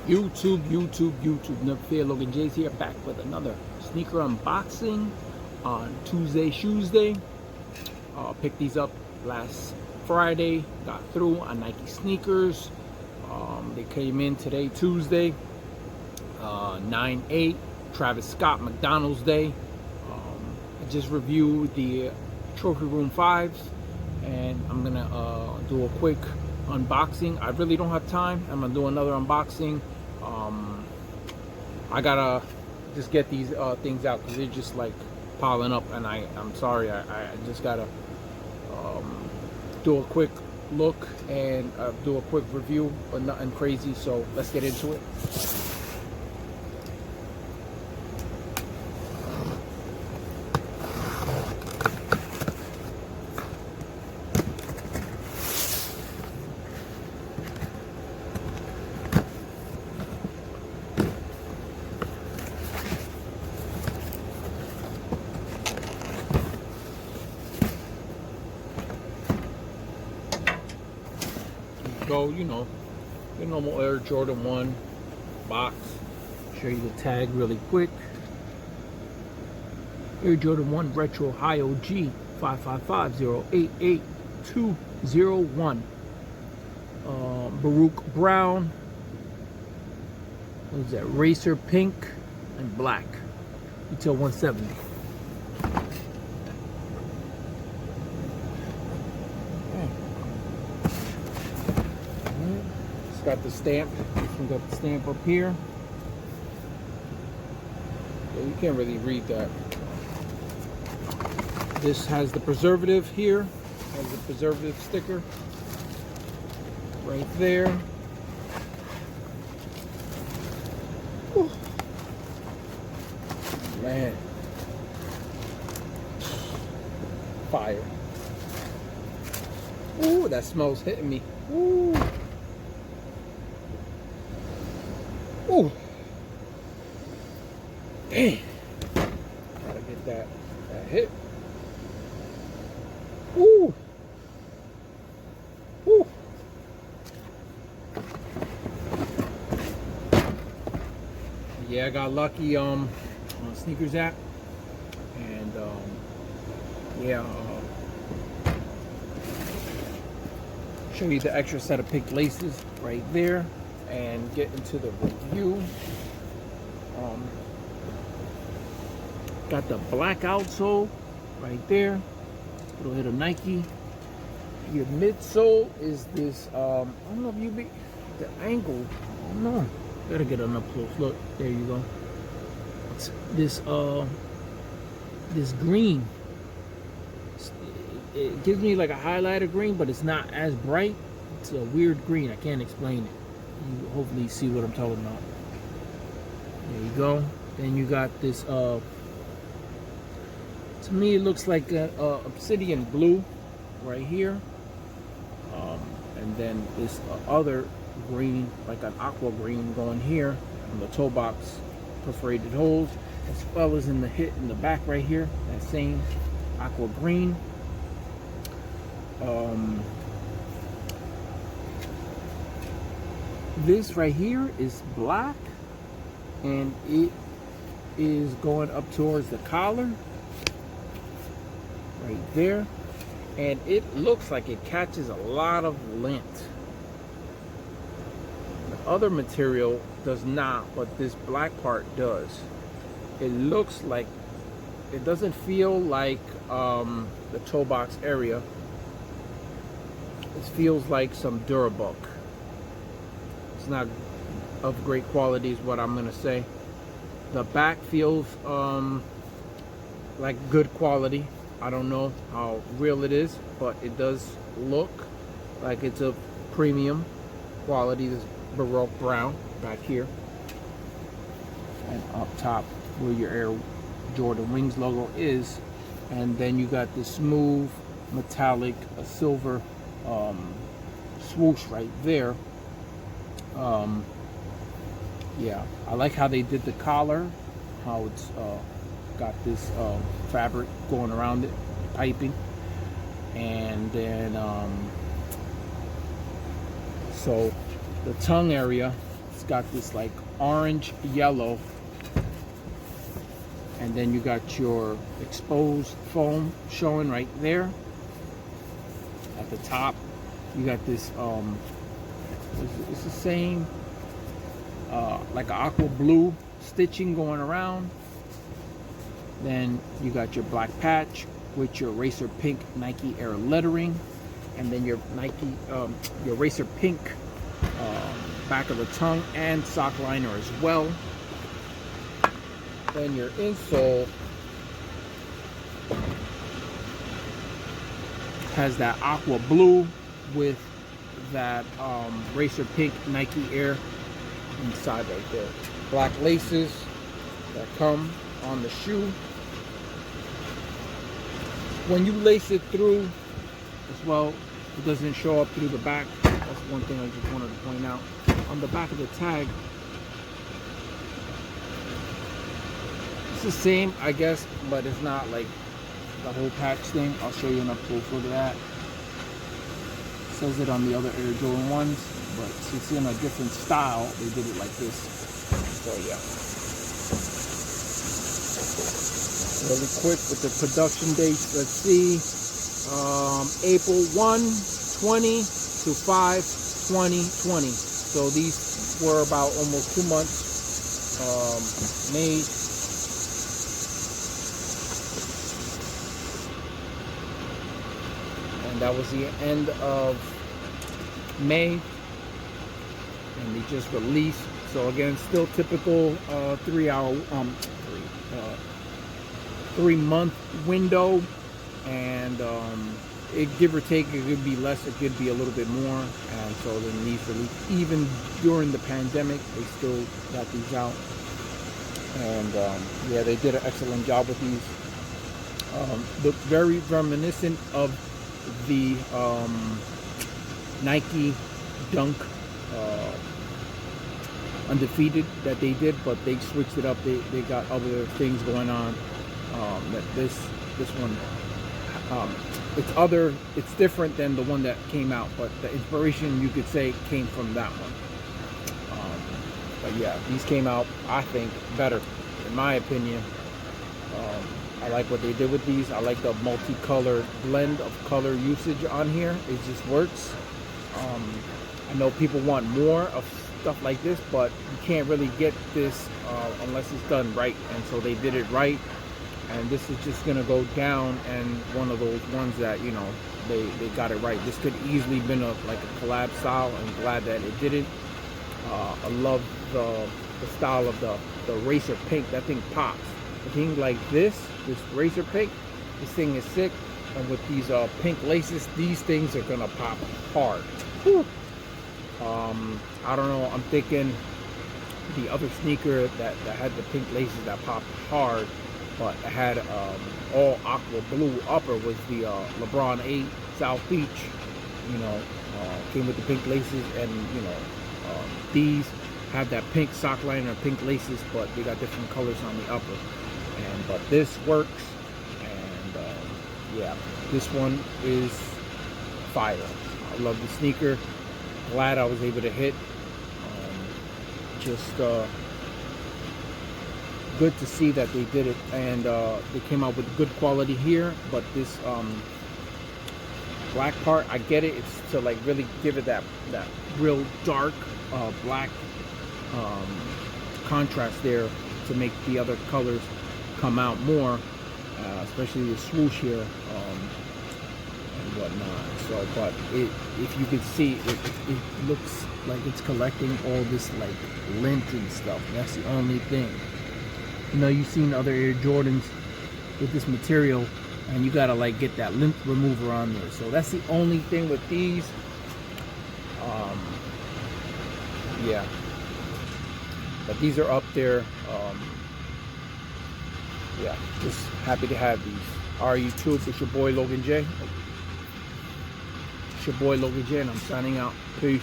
YouTube. Never fear, Logan J's here, back with another sneaker unboxing on Shoesday. Picked these up last Friday, got through on Nike sneakers. They came in today, Tuesday, 9/8, Travis Scott McDonald's Day. I just reviewed the Trophy Room 5s, and I'm gonna do a quick unboxing. I really don't have time. I'm gonna do another unboxing. I gotta just get these things out because they're just like piling up, and I'm sorry. I just gotta do a quick look and do a quick review, but nothing crazy. So let's get into it. Go, you know, your normal Air Jordan 1 box. Show you the tag really quick. Air Jordan 1 Retro High OG 555088201. Baruch Brown. What is that? Racer Pink and Black. Retail 170. Got the stamp. We got the stamp up here. Yeah, you can't really read that. This has the preservative here. Has the preservative sticker right there. Whew. Man, fire! Ooh, that smells hitting me. Ooh. Ooh. Dang. Gotta get that hit. Ooh. Ooh. Yeah, I got lucky on Snkrs app. And yeah, show you the extra set of pink laces right there. And get into the review. Got the black outsole right there. Little hit of Nike. Your midsole is this. I don't know if you be the angle. I don't know. Gotta get an up close look. There you go. It's this this green. It gives me like a highlighter green, but it's not as bright. It's a weird green. I can't explain it. You hopefully see what I'm talking about. There you go. Then you got this to me it looks like a obsidian blue right here, and then this other green, like an aqua green, going here on the toe box perforated holes, as well as in the hit in the back right here, that same aqua green. This right here is black, and it is going up towards the collar right there, and it looks like it catches a lot of lint. The other material does not, but this black part does. It looks like, it doesn't feel like the toe box area. It feels like some Durabuck. It's not of great quality is what I'm gonna say. The back feels like good quality. I don't know how real it is, but it does look like it's a premium quality. This Baruch Brown back here, and up top where your Air Jordan Wings logo is, and then you got this smooth metallic silver swoosh right there. Yeah, I like how they did the collar, how it's got this fabric going around it, piping, and then so the tongue area, it's got this like orange yellow, and then you got your exposed foam showing right there at the top. You got this it's the same like aqua blue stitching going around. Then you got your black patch with your racer pink Nike Air lettering, and then your Nike your racer pink back of the tongue and sock liner as well. Then your insole has that aqua blue with that racer pink Nike Air inside right there. Black laces that come on the shoe. When you lace it through as well, it doesn't show up through the back. That's one thing I just wanted to point out. On the back of the tag, it's the same, I guess, but it's not like the whole patch thing. I'll show you enough proof of that. It says it on the other Air Jordan 1s, but since it's in a different style, they did it like this. So yeah. Really quick with the production dates, let's see. April 1, 20 to 5, 2020. So these were about almost 2 months made. And that was the end of May. And they just released. So again, still typical 3 month window, and it give or take, it could be less, it could be a little bit more. And so then these released, even during the pandemic, they still got these out. And yeah, they did an excellent job with these. Look very reminiscent of the Nike Dunk Undefeated that they did, but they switched it up. They got other things going on. That this one, it's different than the one that came out, but the inspiration, you could say, came from that one. But yeah, these came out, I think, better, in my opinion. I like what they did with these. I like the multicolored blend of color usage on here. It just works. I know people want more of stuff like this, but you can't really get this unless it's done right. And so they did it right. And this is just gonna go down, and one of those ones that, you know, they got it right. This could easily been like a collab style. I'm glad that it didn't. I love the style of the racer pink. That thing pops. A thing like this racer pink, this thing is sick. And with these pink laces, these things are gonna pop hard. Whew. I don't know, I'm thinking the other sneaker that had the pink laces that popped hard, but it had all aqua blue upper, was the LeBron 8 South Beach. You know, came with the pink laces, and you know, these have that pink sock liner, pink laces, but they got different colors on the upper. And but this works, and yeah, this one is fire. I love the sneaker. Glad I was able to hit. Just good to see that they did it, and they came out with good quality here. But this black part, I get it, it's to like really give it that real dark black contrast there to make the other colors come out more, especially the swoosh here and whatnot. So, but if you could see, it looks like it's collecting all this like lint and stuff. That's the only thing. You know, you've seen other Air Jordans with this material, and you gotta like get that lint remover on there. So that's the only thing with these. Yeah, but these are up there. Yeah, just happy to have these. Are you too? It's your boy Logan J. It's your boy Logan J, and I'm signing out. Peace.